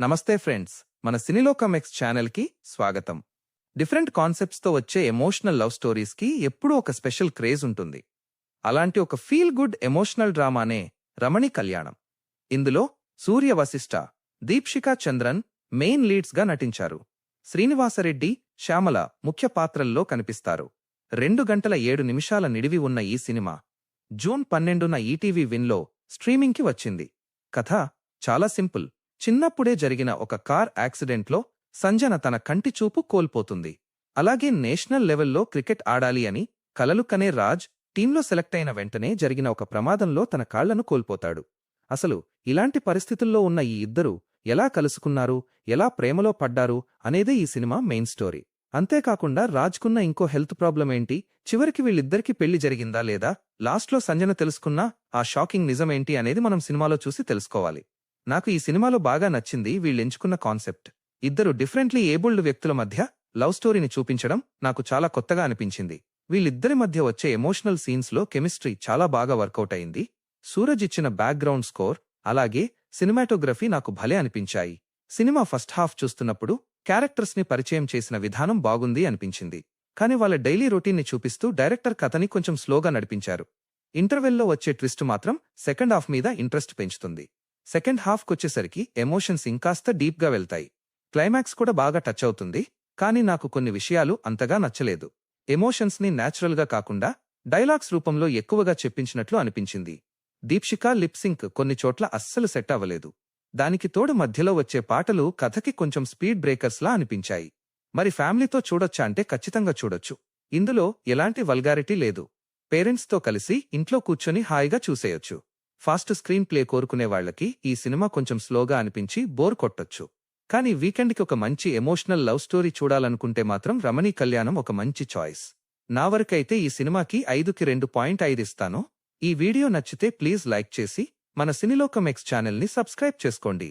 నమస్తే ఫ్రెండ్స్, మన సినీలోకం ఎక్స్ ఛానల్కి స్వాగతం. డిఫరెంట్ కాన్సెప్ట్స్తో వచ్చే ఎమోషనల్ లవ్ స్టోరీస్కి ఎప్పుడూ ఒక స్పెషల్ క్రేజ్ ఉంటుంది. అలాంటి ఒక ఫీల్ గుడ్ ఎమోషనల్ డ్రామానే రమణి కళ్యాణం. ఇందులో సూర్య వశిష్ఠ, దీప్షికా చంద్రన్ మెయిన్ లీడ్స్గా నటించారు. శ్రీనివాసరెడ్డి, శ్యామల ముఖ్య పాత్రల్లో కనిపిస్తారు. 2 గంటల 7 నిమిషాల నిడివి ఉన్న ఈ సినిమా జూన్ 12న ఈటీవీ విన్లో స్ట్రీమింగ్కి వచ్చింది. కథ చాలా సింపుల్. చిన్నప్పుడే జరిగిన ఒక కార్ యాక్సిడెంట్లో సంజన తన కంటి చూపు కోల్పోతుంది. అలాగే నేషనల్ లెవెల్లో క్రికెట్ ఆడాలి అని కలలు కనే రాజ్ టీంలో సెలెక్ట్ అయిన వెంటనే జరిగిన ఒక ప్రమాదంలో తన కాళ్లను కోల్పోతాడు. అసలు ఇలాంటి పరిస్థితుల్లో ఉన్న ఈ ఇద్దరు ఎలా కలుసుకున్నారు, ఎలా ప్రేమలో పడ్డారు అనేదే ఈ సినిమా మెయిన్ స్టోరీ. అంతేకాకుండా రాజ్కున్న ఇంకో హెల్త్ ప్రాబ్లం ఏంటి, చివరికి వీళ్ళిద్దరికీ పెళ్లి జరిగిందా లేదా, లాస్ట్లో సంజన తెలుసుకున్నా ఆ షాకింగ్ నిజమేంటి అనేది మనం సినిమాలో చూసి తెలుసుకోవాలి. నాకు ఈ సినిమాలో బాగా నచ్చింది వీళ్ళెంచుకున్న కాన్సెప్ట్. ఇద్దరు డిఫరెంట్లీ ఏబుల్డ్ వ్యక్తుల మధ్య లవ్ స్టోరీని చూపించడం నాకు చాలా కొత్తగా అనిపించింది. వీళ్ళిద్దరి మధ్య వచ్చే ఎమోషనల్ సీన్స్లో కెమిస్ట్రీ చాలా బాగా వర్కౌట్ అయింది. సూరజ్ ఇచ్చిన బ్యాక్గ్రౌండ్ స్కోర్, అలాగే సినిమాటోగ్రఫీ నాకు భలే అనిపించాయి. సినిమా ఫస్ట్ హాఫ్ చూస్తున్నప్పుడు క్యారెక్టర్స్ ని పరిచయం చేసిన విధానం బాగుంది అనిపించింది. కానీ వాళ్ళ డైలీ రొటీన్ని చూపిస్తూ డైరెక్టర్ కథని కొంచెం స్లోగా నడిపించారు. ఇంటర్వెల్లో వచ్చే ట్విస్ట్ మాత్రం సెకండ్ హాఫ్ మీద ఇంట్రెస్ట్ పెంచుతుంది. సెకండ్ హాఫ్కొచ్చేసరికి ఎమోషన్స్ ఇంకాస్త డీప్గా వెళ్తాయి. క్లైమాక్స్ కూడా బాగా టచ్ అవుతుంది. కానీ నాకు కొన్ని విషయాలు అంతగా నచ్చలేదు. ఎమోషన్స్ ని న్యాచురల్గా కాకుండా డైలాగ్స్ రూపంలో ఎక్కువగా చెప్పించినట్లు అనిపించింది. దీప్షికా లిప్సింక్ కొన్ని చోట్ల అస్సలు సెట్ అవ్వలేదు. దానికి తోడు మధ్యలో వచ్చే పాటలు కథకి కొంచెం స్పీడ్ బ్రేకర్స్లా అనిపించాయి. మరి ఫ్యామిలీతో చూడొచ్చా అంటే ఖచ్చితంగా చూడొచ్చు. ఇందులో ఎలాంటి వల్గారిటీ లేదు. పేరెంట్స్తో కలిసి ఇంట్లో కూర్చొని హాయిగా చూసేయొచ్చు. ఫాస్ట్ స్క్రీన్ ప్లే కోరుకునే వాళ్లకి ఈ సినిమా కొంచెం స్లోగా అనిపించి బోర్ కొట్టొచ్చు. కానీ వీకెండ్కి ఒక మంచి ఎమోషనల్ లవ్ స్టోరీ చూడాలనుకుంటే మాత్రం రమణి కళ్యాణం ఒక మంచి చాయిస్. నా వరకైతే ఈ సినిమాకి 5కి 2.5 ఇస్తాను. ఈ వీడియో నచ్చితే ప్లీజ్ లైక్ చేసి మన సినీలోకం ఎక్స్ ఛానల్ని సబ్స్క్రైబ్ చేసుకోండి.